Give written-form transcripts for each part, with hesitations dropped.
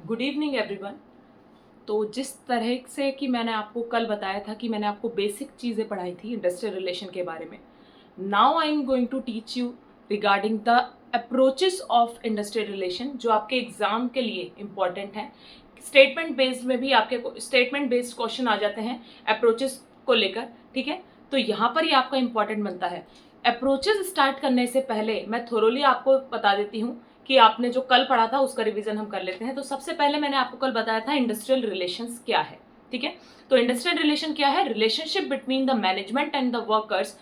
Good evening everyone. तो जिस तरह से कि मैंने आपको कल बताया था कि मैंने आपको बेसिक चीज़ें पढ़ाई थी इंडस्ट्रियल रिलेशन के बारे में, now I am going to teach you regarding the approaches of industrial relation जो आपके एग्जाम के लिए इम्पॉर्टेंट हैं। स्टेटमेंट बेस्ड में भी आपके स्टेटमेंट बेस्ड क्वेश्चन आ जाते हैं अप्रोचेस को लेकर, ठीक है। तो यहाँ पर ही आपका इम्पॉर्टेंट बनता है। अप्रोचेस स्टार्ट करने से पहले मैं थोरोली आपको बता देती हूँ कि आपने जो कल पढ़ा था उसका रिवीजन हम कर लेते हैं। तो सबसे पहले मैंने आपको कल बताया था इंडस्ट्रियल रिलेशंस क्या है, ठीक है। तो इंडस्ट्रियल रिलेशन क्या है? Relationship between the management and the workers,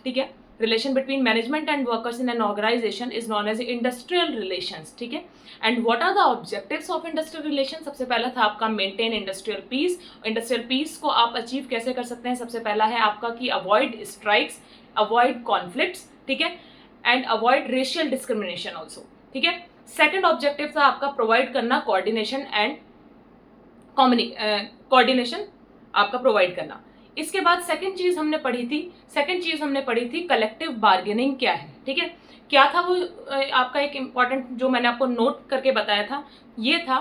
ठीक है। Relation between management and workers in an organisation is known as industrial relations, ठीक है। And what are the objectives of industrial relation? सबसे पहला था आपका maintain industrial peace. Industrial peace को आप अचीव कैसे कर सकते हैं? सबसे पहला है आपका कि अवॉइड स्ट्राइक्स, अवॉइड कॉन्फ्लिक्ट्स, ठीक है, and avoid racial discrimination also, ठीक है। सेकेंड ऑब्जेक्टिव था आपका प्रोवाइड करना कोऑर्डिनेशन एंड कोऑर्डिनेशन आपका प्रोवाइड करना। इसके बाद सेकंड चीज हमने पढ़ी थी कलेक्टिव बार्गेनिंग क्या है, ठीक है। क्या था वो? आपका एक इंपॉर्टेंट जो मैंने आपको नोट करके बताया था, ये था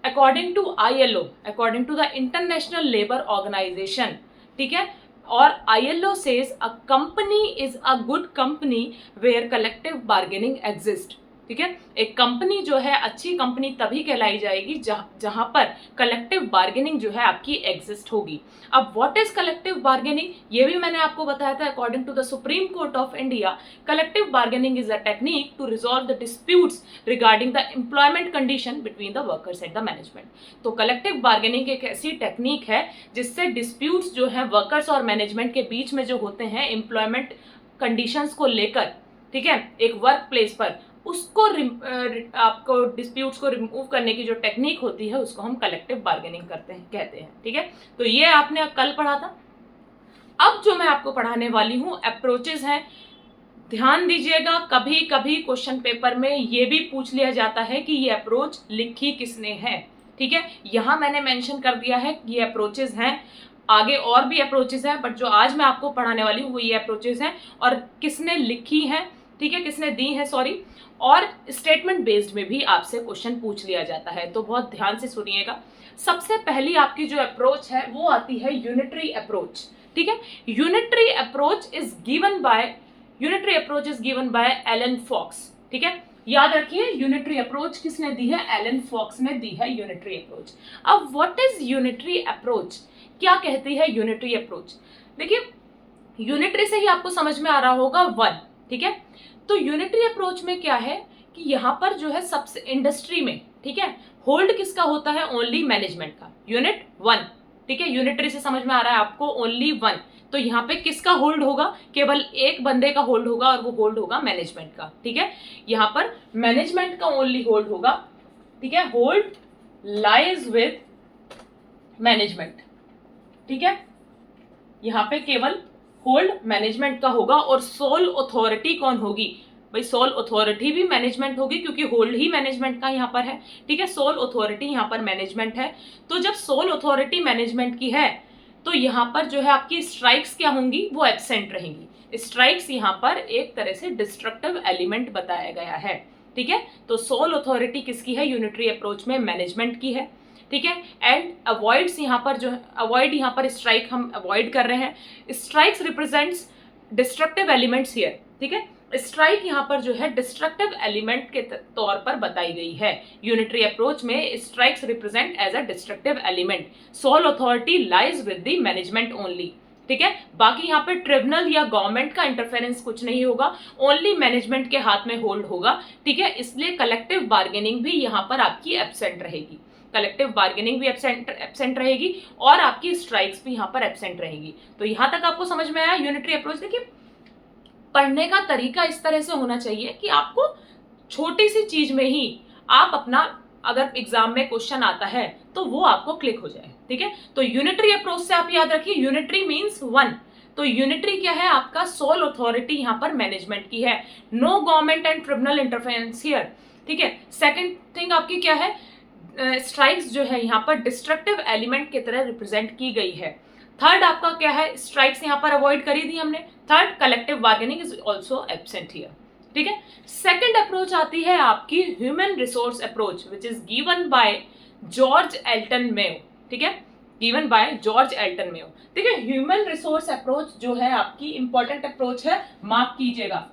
according to ILO, according to the international labour organisation, ठीक है। और ILO says a company is a good company where collective bargaining exist, ठीक है। एक कंपनी जो है अच्छी कंपनी तभी कहलाई जाएगी जहां पर कलेक्टिव बार्गेनिंग जो है आपकी एग्जिस्ट होगी। अब व्हाट इज कलेक्टिव बार्गेनिंग? ये भी मैंने आपको बताया था। According to the supreme court of India, collective bargaining is a technique to resolve the disputes regarding the employment condition between the workers and the management. तो collective bargaining एक ऐसी technique है जिससे डिस्प्यूट्स जो है वर्कर्स और management के बीच में जो होते हैं एम्प्लॉयमेंट कंडीशंस को लेकर, ठीक है, एक वर्क प्लेस पर, उसको आपको डिस्प्यूट्स को रिमूव करने की जो टेक्निक होती है उसको हम कलेक्टिव बार्गेनिंग कहते हैं, ठीक है। तो ये आपने कल पढ़ा था। अब जो मैं आपको पढ़ाने वाली हूं अप्रोचेस हैं। ध्यान दीजिएगा, कभी कभी क्वेश्चन पेपर में ये भी पूछ लिया जाता है कि ये अप्रोच लिखी किसने है, ठीक है। यहां मैंने मेंशन कर दिया है कि ये अप्रोचेस हैं। आगे और भी अप्रोचेस हैं, बट जो आज मैं आपको पढ़ाने वाली हूँ वो ये अप्रोचेस हैं और किसने लिखी है, ठीक है, किसने दी है, सॉरी। और स्टेटमेंट बेस्ड में भी आपसे क्वेश्चन पूछ लिया जाता है, तो बहुत ध्यान से सुनिएगा। सबसे पहली आपकी जो अप्रोच है वो आती है यूनिटरी अप्रोच, ठीक है। Unitary approach is given by Alan Fox, ठीक है। याद रखिए यूनिटरी अप्रोच किसने दी है? एलन फॉक्स ने दी है यूनिटरी अप्रोच। अब व्हाट इज यूनिटरी अप्रोच? क्या कहती है यूनिटरी अप्रोच? देखिए, यूनिटरी से ही आपको समझ में आ रहा होगा वन, ठीक है। तो यूनिटरी अप्रोच में क्या है कि यहाँ पर जो है सबसे इंडस्ट्री में, ठीक है, होल्ड किसका होता है? ओनली मैनेजमेंट का। यूनिट वन, ठीक है, यूनिटरी से समझ में आ रहा है आपको, ओनली वन। तो यहाँ पे किसका होल्ड होगा? केवल एक बंदे का होल्ड होगा और वो होल्ड होगा मैनेजमेंट का, ठीक है। यहाँ पर मैनेजमेंट का ओनली होल्ड होगा, ठीक है। होल्ड लाइज विद मैनेजमेंट, ठीक है। यहाँ पे केवल होल्ड मैनेजमेंट का होगा और सोल अथॉरिटी कौन होगी? भाई सोल अथॉरिटी भी मैनेजमेंट होगी क्योंकि होल्ड ही मैनेजमेंट का यहाँ पर है, ठीक है। सोल अथॉरिटी यहाँ पर मैनेजमेंट है। तो जब सोल अथॉरिटी मैनेजमेंट की है तो यहाँ पर जो है आपकी स्ट्राइक्स क्या होंगी? वो एब्सेंट रहेंगी। स्ट्राइक्स यहाँ पर एक तरह से डिस्ट्रक्टिव एलिमेंट बताया गया है, ठीक है। तो सोल अथॉरिटी किसकी है? यूनिटरी अप्रोच में मैनेजमेंट की है, ठीक है। एंड अवॉइड्स यहाँ पर जो अवॉइड, यहाँ पर स्ट्राइक हम अवॉइड कर रहे हैं। Strikes represents destructive elements here, ठीक है। स्ट्राइक यहाँ पर जो है डिस्ट्रक्टिव एलिमेंट के तौर पर बताई गई है। यूनिटरी अप्रोच में strikes represent as a destructive element. Sole authority lies with the management only, ठीक है। बाकी यहाँ पे ट्रिब्यूनल या गवर्नमेंट का इंटरफेरेंस कुछ नहीं होगा, ओनली मैनेजमेंट के हाथ में होल्ड होगा, ठीक है। इसलिए कलेक्टिव बार्गेनिंग भी यहाँ पर आपकी एब्सेंट रहेगी। कलेक्टिव बार्गेनिंग भी एब्सेंट रहेगी और आपकी स्ट्राइक्स भी यहाँ पर एब्सेंट रहेगी। तो यहाँ तक आपको समझ में आया यूनिटरी अप्रोच? देखिए, पढ़ने का तरीका इस तरह से होना चाहिए कि आपको छोटी सी चीज में ही आप अपना, अगर एग्जाम में क्वेश्चन आता है तो वो आपको क्लिक हो जाए, ठीक है। तो यूनिटरी अप्रोच से आप याद रखिए, यूनिटरी मींस वन। तो यूनिटरी क्या है आपका? सोल अथॉरिटी यहाँ पर मैनेजमेंट की है। No government and tribunal interference here, ठीक है। सेकंड थिंग आपकी क्या है? स्ट्राइक्स जो है यहाँ पर डिस्ट्रक्टिव एलिमेंट की तरह रिप्रेजेंट की गई है। थर्ड आपका क्या है? स्ट्राइक्स यहाँ पर अवॉइड करी थी हमने। Third, collective bargaining is also absent here, ठीक है। सेकंड अप्रोच आती है आपकी human resource approach which is given by George Elton Mayo, ठीक है, given by George Elton Mayo. देखिए ह्यूमन रिसोर्स अप्रोच जो है आपकी इंपॉर्टेंट अप्रोच है, मार्क कीजिएगा,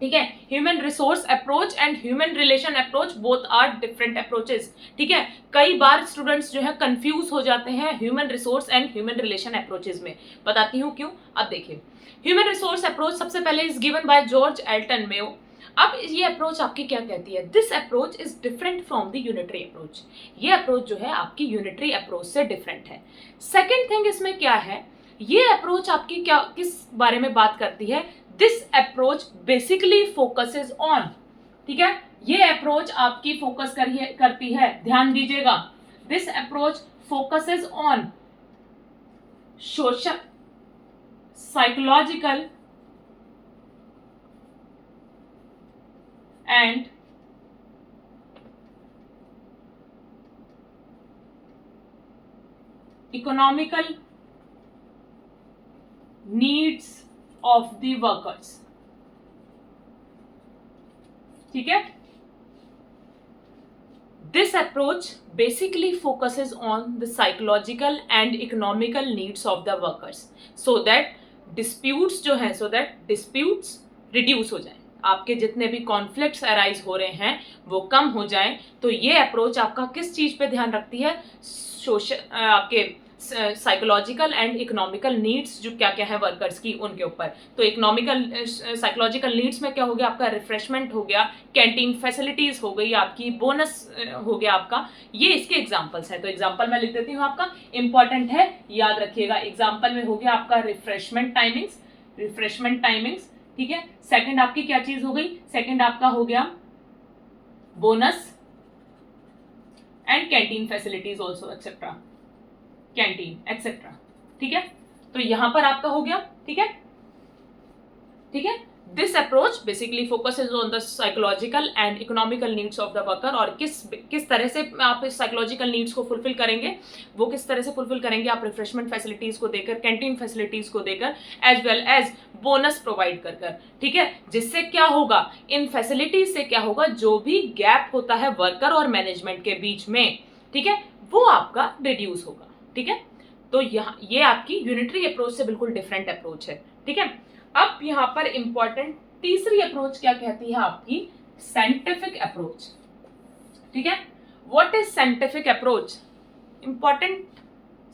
ठीक है। Human resource approach and human relation approach both are different approaches, ठीक है। कई बार स्टूडेंट्स जो है कंफ्यूज हो जाते हैं human resource and human relation approaches में, बताती हूँ क्यों। अब देखिए ह्यूमन रिसोर्स अप्रोच सबसे पहले is given by George Elton Mayo. अब ये अप्रोच आपकी क्या कहती है, this approach is different from the unitary approach. ये अप्रोच जो है आपकी यूनिटरी अप्रोच से डिफरेंट है। सेकेंड थिंग इसमें क्या है, ये अप्रोच आपकी क्या किस बारे में बात करती है, this approach basically focuses on, ठीक है, ये अप्रोच आपकी फोकस करती है, ध्यान दीजिएगा, this approach focuses on social psychological and economical needs of the workers, ठीक है। This approach basically focuses on the psychological and economical needs of the workers so that disputes जो है, सो दैट डिस्प्यूट्स रिड्यूस हो जाए, आपके जितने भी conflicts arise हो रहे हैं वो कम हो जाए। तो ये अप्रोच आपका किस चीज पे ध्यान रखती है, सोशल आपके साइकोलॉजिकल एंड इकोनॉमिकल नीड्स जो क्या क्या है वर्कर्स की उनके ऊपर। तो इकोनॉमिकल साइकोलॉजिकल नीड्स में क्या हो गया आपका, रिफ्रेशमेंट हो गया, कैंटीन फैसिलिटीज हो गई आपकी, बोनस हो गया आपका, ये इसके एग्जांपल्स हैं। तो एग्जांपल मैं लिख देती हूँ आपका, इंपॉर्टेंट है याद रखिएगा। एग्जांपल में हो गया आपका रिफ्रेशमेंट टाइमिंग्स, ठीक है। सेकंड आपकी क्या चीज हो गई, सेकंड आपका हो गया bonus and canteen facilities also etcetera, canteen etcetera, ठीक है। तो यहां पर आपका हो गया, ठीक है, ठीक है। This approach basically focuses on the psychological and economical needs of the worker, और किस तरह से आप इस साइकोलॉजिकल नीड्स को फुलफिल करेंगे, वो किस तरह से फुलफिल करेंगे आप रिफ्रेशमेंट फैसिलिटीज को देकर, कैंटीन फैसिलिटीज को देकर, as well as bonus provide कर, ठीक है। जिससे क्या होगा, इन फैसिलिटीज से क्या होगा, जो भी गैप होता है वर्कर और मैनेजमेंट के बीच में, ठीक है, वो आपका रिड्यूस होगा, ठीक है। तो यहाँ ये आपकी यूनिटरी अप्रोच से बिल्कुल डिफरेंट अप्रोच है, ठीक है। अब यहाँ पर इंपॉर्टेंट तीसरी अप्रोच क्या कहती है आपकी, साइंटिफिक अप्रोच, ठीक है। What is scientific approach, important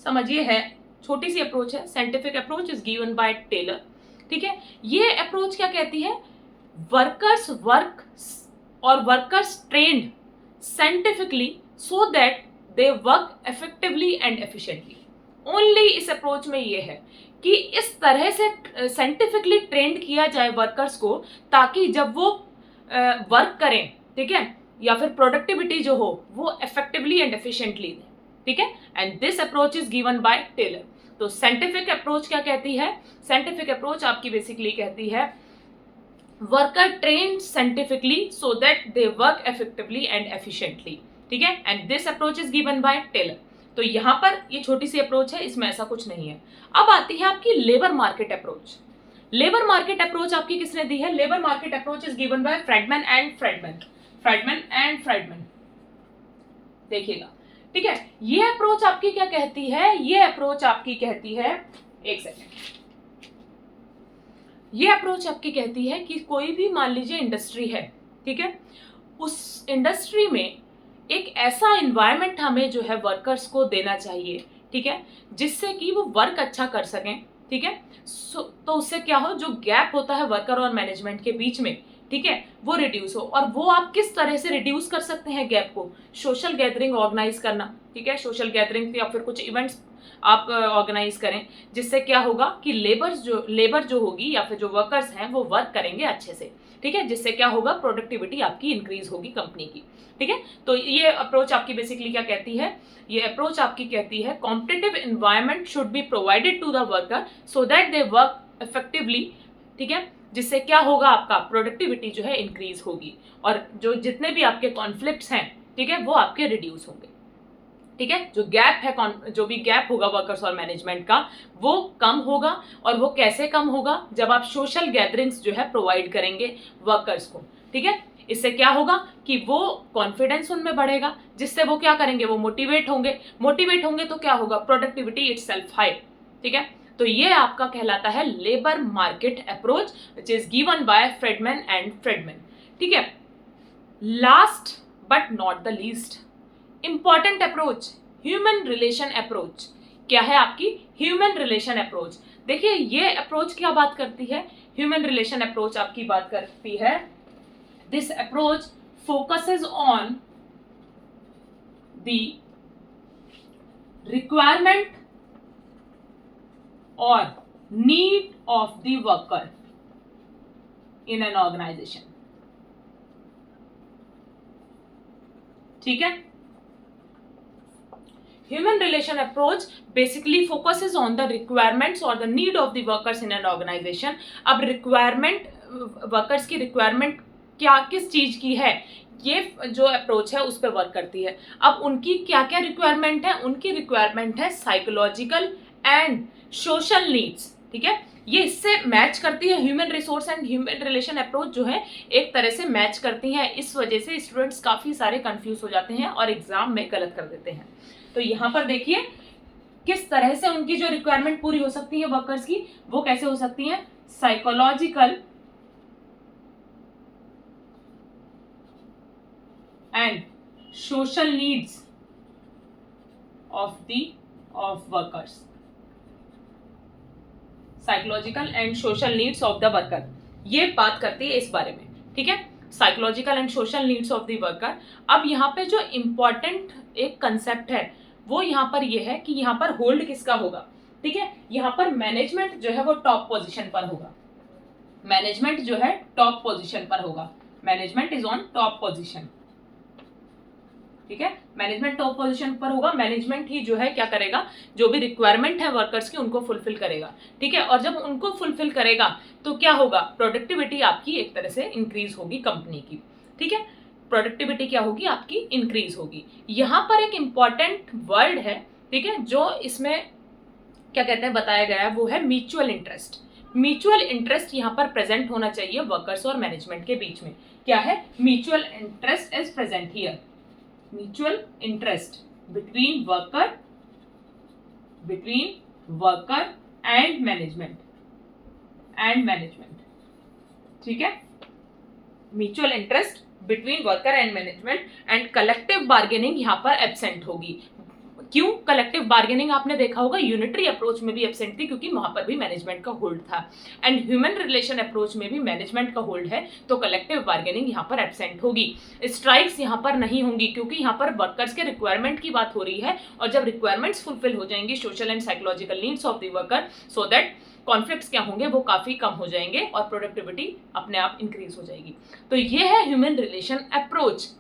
समझिए है, छोटी सी अप्रोच है। Scientific approach is given by Taylor, ठीक है। ये अप्रोच क्या कहती है, वर्कर्स वर्क और workers trained scientifically so that they work effectively and efficiently. Only इस अप्रोच में ये है कि इस तरह से साइंटिफिकली ट्रेंड किया जाए वर्कर्स को, ताकि जब वो वर्क करें, ठीक है, या फिर प्रोडक्टिविटी जो हो वो इफेक्टिवली एंड एफिशिएंटली दें, ठीक है। And this approach is given by Taylor. तो साइंटिफिक अप्रोच क्या कहती है, साइंटिफिक अप्रोच आपकी बेसिकली कहती है worker train scientifically so that they work effectively and efficiently, ठीक है। And this approach is given by Taylor. तो यहां पर ये छोटी सी अप्रोच है, इसमें ऐसा कुछ नहीं है। अब आती है आपकी labour market approach. Labour market approach आपकी किसने दी है, labour market approach is given bye Friedmann and Friedmann, देखिएगा, ठीक है। ये अप्रोच आपकी क्या कहती है, ये अप्रोच आपकी कहती है, एक सेकेंड, ये अप्रोच आपकी कहती है कि कोई भी मान लीजिए इंडस्ट्री है, ठीक है, उस इंडस्ट्री में एक ऐसा एनवायरनमेंट हमें जो है वर्कर्स को देना चाहिए, ठीक है, जिससे कि वो वर्क अच्छा कर सकें, ठीक है। तो उससे क्या हो, जो गैप होता है वर्कर और मैनेजमेंट के बीच में, ठीक है, वो रिड्यूस हो। और वो आप किस तरह से रिड्यूस कर सकते हैं गैप को, सोशल गैदरिंग ऑर्गेनाइज करना, ठीक है, सोशल गैदरिंग या फिर कुछ इवेंट्स आप ऑर्गेनाइज करें, जिससे क्या होगा कि लेबर जो होगी या फिर जो वर्कर्स हैं वो वर्क करेंगे अच्छे से, ठीक है, जिससे क्या होगा, प्रोडक्टिविटी आपकी इंक्रीज होगी कंपनी की, ठीक है। तो ये अप्रोच आपकी बेसिकली क्या कहती है, ये अप्रोच आपकी कहती है competitive environment should be provided to the worker so that they work effectively, ठीक है, जिससे क्या होगा, आपका प्रोडक्टिविटी जो है इंक्रीज होगी और जो जितने भी आपके कॉन्फ्लिक्ट्स हैं, ठीक है, वो आपके रिड्यूस होंगे, ठीक है। जो गैप है, जो भी गैप होगा वर्कर्स और मैनेजमेंट का, वो कम होगा। और वो कैसे कम होगा, जब आप सोशल गैदरिंग्स जो है प्रोवाइड करेंगे वर्कर्स को, ठीक है। इससे क्या होगा कि वो कॉन्फिडेंस उनमें बढ़ेगा, जिससे वो क्या करेंगे, वो मोटिवेट होंगे तो क्या होगा, प्रोडक्टिविटी इटसेल्फ हाई। ठीक है, तो ये आपका कहलाता है labour market approach which is given bye Friedmann and Friedmann. ठीक है, last but not the least important approach, human relation approach. क्या है आपकी ह्यूमन रिलेशन अप्रोच? देखिए ये अप्रोच क्या बात करती है, ह्यूमन रिलेशन अप्रोच आपकी बात करती है, this approach focuses on the requirement और need of the worker in an organization. ठीक है, human relation approach basically focuses on the requirements or the need of the workers in an organization। अब requirement, workers की requirement क्या किस चीज की है, ये जो अप्रोच है उस पर वर्क करती है। अब उनकी क्या क्या रिक्वायरमेंट है, उनकी रिक्वायरमेंट है साइकोलॉजिकल एंड सोशल नीड्स। ठीक है, ये इससे मैच करती है, human resource and human relation approach जो है एक तरह से मैच करती हैं। इस वजह से स्टूडेंट्स काफी सारे कंफ्यूज हो जाते हैं और एग्जाम में गलत कर देते हैं। तो यहां पर देखिए किस तरह से उनकी जो रिक्वायरमेंट पूरी हो सकती है वर्कर्स की, वो कैसे हो सकती है, psychological and social needs of workers, psychological and social needs of the worker, ये बात करती है इस बारे में। ठीक है, psychological and social needs of the worker. अब यहाँ पे जो इंपॉर्टेंट एक कंसेप्ट है वो यहाँ पर ये है कि यहाँ पर होल्ड किसका होगा। ठीक है, यहाँ पर मैनेजमेंट जो है वो टॉप पोजीशन पर होगा, मैनेजमेंट जो है टॉप पोजीशन पर होगा, management is on top position. ठीक है, मैनेजमेंट टॉप पोजीशन पर होगा, मैनेजमेंट ही जो है क्या करेगा, जो भी रिक्वायरमेंट है वर्कर्स की उनको फुलफिल करेगा। ठीक है, और जब उनको फुलफिल करेगा तो क्या होगा, प्रोडक्टिविटी आपकी एक तरह से इंक्रीज होगी कंपनी की। ठीक है, प्रोडक्टिविटी क्या होगी आपकी, इंक्रीज होगी। यहाँ पर एक इंपॉर्टेंट वर्ड है, ठीक है, जो इसमें क्या कहते हैं बताया गया है, वो है म्यूचुअल इंटरेस्ट। म्यूचुअल इंटरेस्ट यहाँ पर प्रेजेंट होना चाहिए वर्कर्स और मैनेजमेंट के बीच में। क्या है, mutual interest is present here, mutual interest between worker and management ठीक है, mutual interest between worker and management and collective bargaining यहाँ पर एब्सेंट होगी। क्यों कलेक्टिव बार्गेनिंग, आपने देखा होगा यूनिटरी अप्रोच में भी एब्सेंट थी क्योंकि वहां पर भी मैनेजमेंट का होल्ड था, एंड ह्यूमन रिलेशन अप्रोच में भी मैनेजमेंट का होल्ड है, तो कलेक्टिव बार्गेनिंग यहाँ पर एब्सेंट होगी। स्ट्राइक्स यहाँ पर नहीं होंगी क्योंकि यहाँ पर वर्कर्स के रिक्वायरमेंट की बात हो रही है, और जब रिक्वायरमेंट्स फुलफिल हो जाएंगी social and psychological needs of the worker, so that conflicts क्या होंगे, वो काफी कम हो जाएंगे और प्रोडक्टिविटी अपने आप इंक्रीज हो जाएगी। तो ये है ह्यूमन रिलेशन अप्रोच।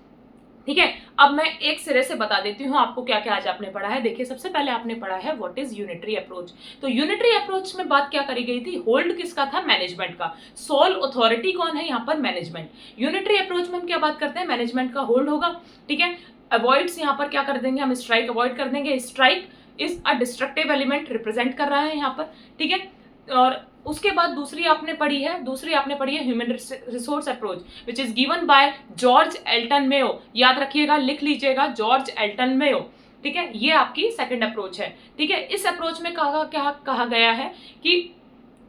ठीक है, अब मैं एक सिरे से बता देती हूँ आपको क्या क्या आज आपने पढ़ा है। देखिए, सबसे पहले आपने पढ़ा है व्हाट इज यूनिटरी अप्रोच। तो यूनिटरी अप्रोच में बात क्या करी गई थी, होल्ड किसका था, मैनेजमेंट का। सोल अथॉरिटी कौन है यहाँ पर, मैनेजमेंट। यूनिटरी अप्रोच में हम क्या बात करते हैं, मैनेजमेंट का होल्ड होगा। ठीक है, अवॉइड्स यहाँ पर क्या कर देंगे, हम स्ट्राइक अवॉइड कर देंगे। Strike is a destructive element represent कर रहा है यहाँ पर। ठीक है, और उसके बाद दूसरी आपने पढ़ी है human resource approach which is given by George Elton Mayo. याद रखिएगा, लिख लीजिएगा, जॉर्ज एल्टन मेयो। ठीक है, ये आपकी सेकंड अप्रोच है। ठीक है, इस अप्रोच में क्या कहा गया है कि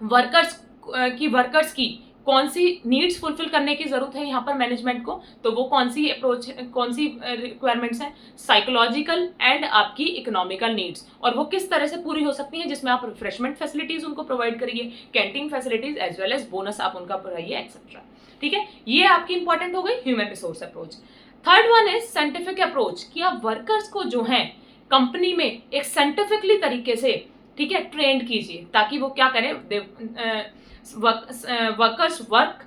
वर्कर्स की कौन सी नीड्स फुलफिल करने की जरूरत है यहाँ पर मैनेजमेंट को, तो वो कौन सी रिक्वायरमेंट्स हैं, साइकोलॉजिकल एंड आपकी इकोनॉमिकल नीड्स, और वो किस तरह से पूरी हो सकती हैं, जिसमें आप रिफ्रेशमेंट फैसिलिटीज उनको प्रोवाइड करिए, canteen facilities as well as bonus आप उनका बढ़ाइए एक्सेट्रा। ठीक है, ये आपकी इंपॉर्टेंट हो गई human resource approach. Third one is scientific approach, कि आप वर्कर्स को जो है कंपनी में एक साइंटिफिकली तरीके से, ठीक है, ट्रेंड कीजिए ताकि वो क्या करें, workers work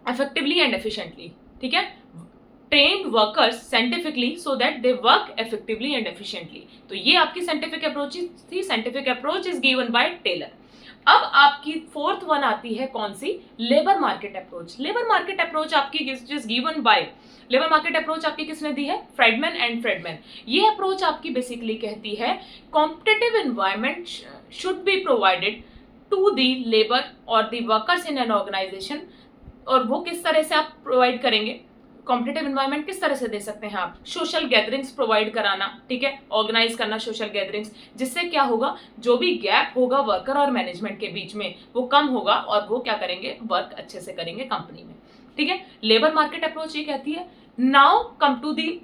effectively and efficiently। ठीक है, trained workers scientifically so that they work effectively and efficiently। तो ये आपकी साइंटिफिक अप्रोच थी, scientific approach is given by Taylor. अब आपकी फोर्थ वन आती है कौन सी, labour market approach. Labour market approach आपकी is given by, labour market approach आपकी किसने दी है, फ्रेडमैन एंड फ्रेडमैन। ये अप्रोच आपकी बेसिकली कहती है competitive environment should be provided to the labor or the workers in an organization और वो किस तरह से आप प्रोवाइड करेंगे, कॉम्पिटिटिव एनवायरनमेंट किस तरह से दे सकते हैं आप, सोशल गैदरिंग्स प्रोवाइड कराना, ठीक है, ऑर्गेनाइज करना सोशल गैदरिंग्स, जिससे क्या होगा, जो भी गैप होगा वर्कर और मैनेजमेंट के बीच में वो कम होगा और वो क्या करेंगे, वर्क अच्छे से करेंगे कंपनी में, ठीक है। लेबर मार्केट अप्रोच ये कहती है। Now come to the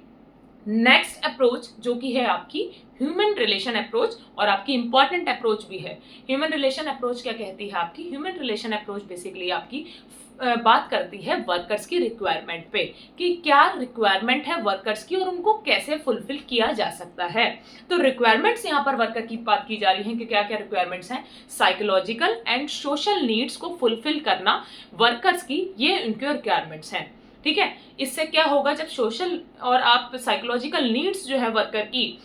next approach जो कि है आपकी ह्यूमन रिलेशन अप्रोच, और आपकी इंपॉर्टेंट अप्रोच भी है। ह्यूमन रिलेशन अप्रोच क्या कहती है आपकी, ह्यूमन रिलेशन अप्रोच बेसिकली आपकी बात करती है वर्कर्स की रिक्वायरमेंट पे, कि क्या रिक्वायरमेंट है वर्कर्स की और उनको कैसे फुलफिल किया जा सकता है। तो रिक्वायरमेंट्स यहाँ पर वर्कर की बात की जा रही है कि क्या क्या रिक्वायरमेंट्स हैं, साइकोलॉजिकल एंड सोशल नीड्स को फुलफिल करना वर्कर्स की, ये उनके रिक्वायरमेंट्स हैं, ठीक है। इससे क्या होगा, जब सोशल और आप साइकोलॉजिकल नीड्स जो है वर्कर की,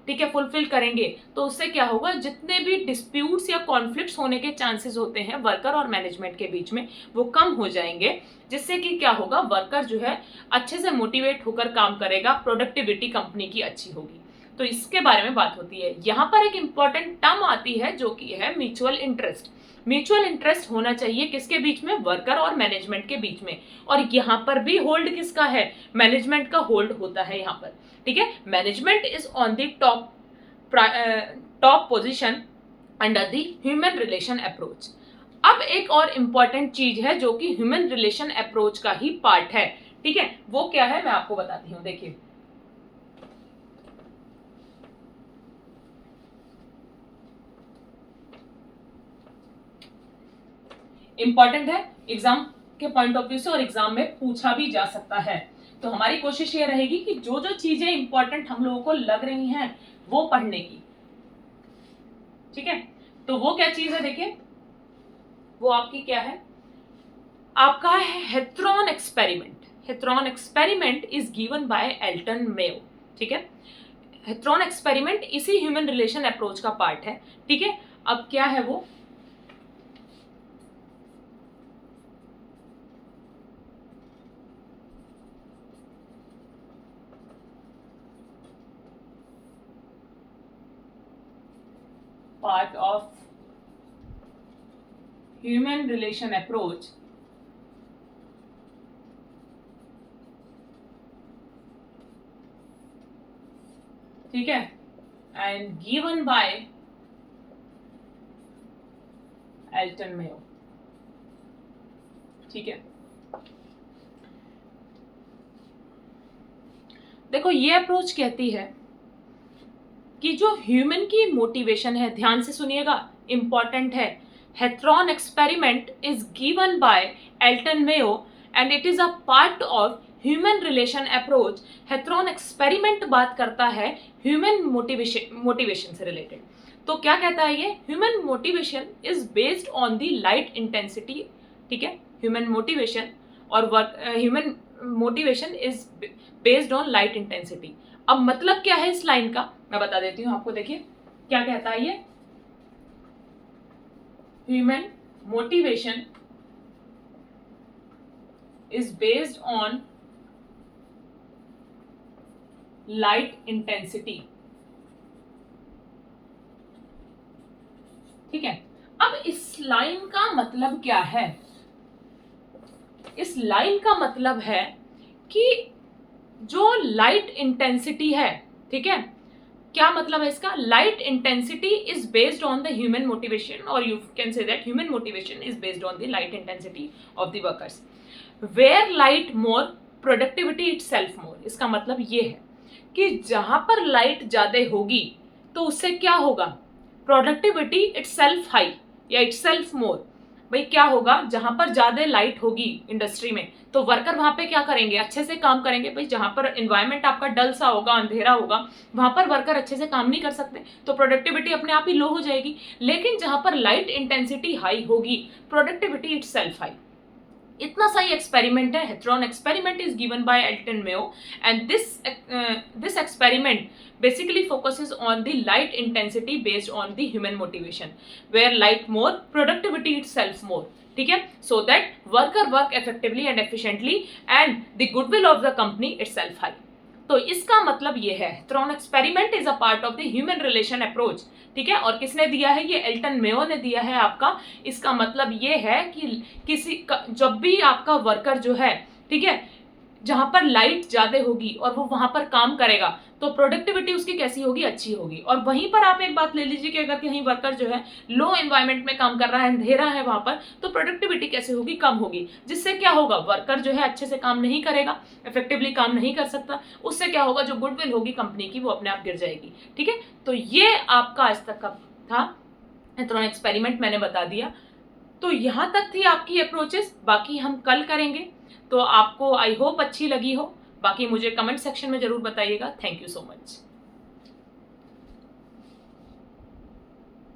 ठीक है, फुलफिल करेंगे, तो उससे क्या होगा, जितने भी डिस्प्यूट्स या कॉन्फ्लिक्ट्स होने के चांसेस होते हैं वर्कर और मैनेजमेंट के बीच में वो कम हो जाएंगे, जिससे कि क्या होगा, वर्कर जो है अच्छे से मोटिवेट होकर काम करेगा, प्रोडक्टिविटी कंपनी की अच्छी होगी। तो इसके बारे में बात होती है। यहाँ पर एक इंपॉर्टेंट टर्म आती है जो कि है म्यूचुअल इंटरेस्ट। म्यूचुअल इंटरेस्ट होना चाहिए किसके बीच में, वर्कर और मैनेजमेंट के बीच में, और यहाँ पर भी होल्ड किसका है, मैनेजमेंट का होल्ड होता है यहाँ पर, ठीक है। Management is on the top position under the human relation approach. अब एक और इंपॉर्टेंट चीज है जो कि ह्यूमन रिलेशन अप्रोच का ही पार्ट है, ठीक है, वो क्या है मैं आपको बताती हूँ। देखिए, इंपॉर्टेंट है एग्जाम के पॉइंट ऑफ व्यू से और एग्जाम में पूछा भी जा सकता है। तो हमारी कोशिश ये रहेगी कि जो जो चीजें इंपॉर्टेंट हम लोगों को लग रही हैं वो पढ़ने की, ठीक है। तो वो क्या चीज है, देखिए, वो आपकी क्या है, आपका है Hawthorne experiment. Hawthorne experiment is given by Elton Mayo, ठीक है। हेथ्रॉन एक्सपेरिमेंट इसी ह्यूमन रिलेशन अप्रोच का पार्ट है, ठीक है। अब क्या है वो, part of human relation approach ठीक है, and given by Elton Mayo, ठीक है। देखो, ये अप्रोच कहती है कि जो ह्यूमन की मोटिवेशन है, ध्यान से सुनिएगा, इंपॉर्टेंट है, Hawthorne experiment is given by Elton Mayo and it is a part of human relation approach. Hawthorne experiment बात करता है ह्यूमन मोटिवेशन से रिलेटेड। तो क्या कहता है ये, human motivation is based on the light intensity, ठीक है, ह्यूमन मोटिवेशन और human motivation is based on light intensity. अब मतलब क्या है इस लाइन का, मैं बता देती हूं आपको। देखिए क्या कहता है ये, human motivation is based on light intensity, ठीक है। अब इस लाइन का मतलब क्या है, इस लाइन का मतलब है कि जो लाइट इंटेंसिटी है, ठीक है, क्या मतलब है इसका, light intensity is based on the human motivation, और you can say that human motivation is based on the light intensity of the workers, where light more productivity itself more. इसका मतलब ये है कि जहां पर लाइट ज्यादा होगी तो उससे क्या होगा, प्रोडक्टिविटी इटसेल्फ हाई या इटसेल्फ मोर। भाई क्या होगा, जहां पर ज्यादा लाइट होगी इंडस्ट्री में तो वर्कर वहां पे क्या करेंगे, अच्छे से काम करेंगे। भाई जहां पर एनवायरनमेंट आपका डल सा होगा, अंधेरा होगा, वहां पर वर्कर अच्छे से काम नहीं कर सकते, तो प्रोडक्टिविटी अपने आप ही लो हो जाएगी। लेकिन जहां पर लाइट इंटेंसिटी हाई होगी, प्रोडक्टिविटी इटसेल्फ हाई। इतना सही एक्सपेरिमेंट है। Hawthorne experiment is given by Elton Mayo and this experiment basically focuses on the light intensity based on the human motivation, where light more productivity itself more, ठीक है, so that worker work effectively and efficiently and the goodwill of the company itself high। तो इसका मतलब ये है thrown experiment is a part of the human relation approach, ठीक है। और किसने दिया है? ये एल्टन मेयो ने दिया है आपका। इसका मतलब ये है कि जब भी आपका वर्कर जो है, ठीक है, जहां पर लाइट ज्यादा होगी और वो वहां पर काम करेगा तो प्रोडक्टिविटी उसकी कैसी होगी? अच्छी होगी। और वहीं पर आप एक बात ले लीजिए कि अगर कहीं वर्कर जो है लो एनवायरमेंट में काम कर रहा है, अंधेरा है वहां पर, तो प्रोडक्टिविटी कैसे होगी? कम होगी। जिससे क्या होगा? वर्कर जो है अच्छे से काम नहीं करेगा, इफेक्टिवली काम नहीं कर सकता। उससे क्या होगा? जो गुडविल होगी कंपनी की वो अपने आप गिर जाएगी, ठीक है। तो ये आपका आज तक का था थ्रॉन एक्सपेरिमेंट, मैंने बता दिया। तो यहां तक थी आपकी अप्रोचेस, बाकी हम कल करेंगे। तो आपको आई होप अच्छी लगी हो। बाकी मुझे कमेंट सेक्शन में जरूर बताइएगा। Thank you so much.